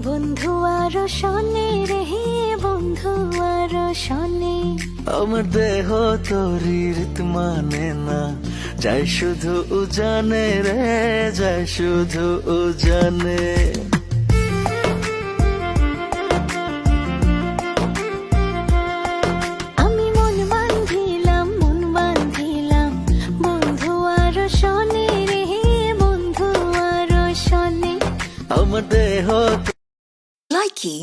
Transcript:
বন্ধু আরো শোনে রে, বন্ধু আরো শোনে। আমার দেহ তরির মানে না, যাই শুধু জানে রে, যাই শুধু জানে। আমি মন বান্ধিলাম, মন বান্ধিলাম, বন্ধু আরো শোনে রে, বন্ধু আরো শোনে। আমার দেহ Likey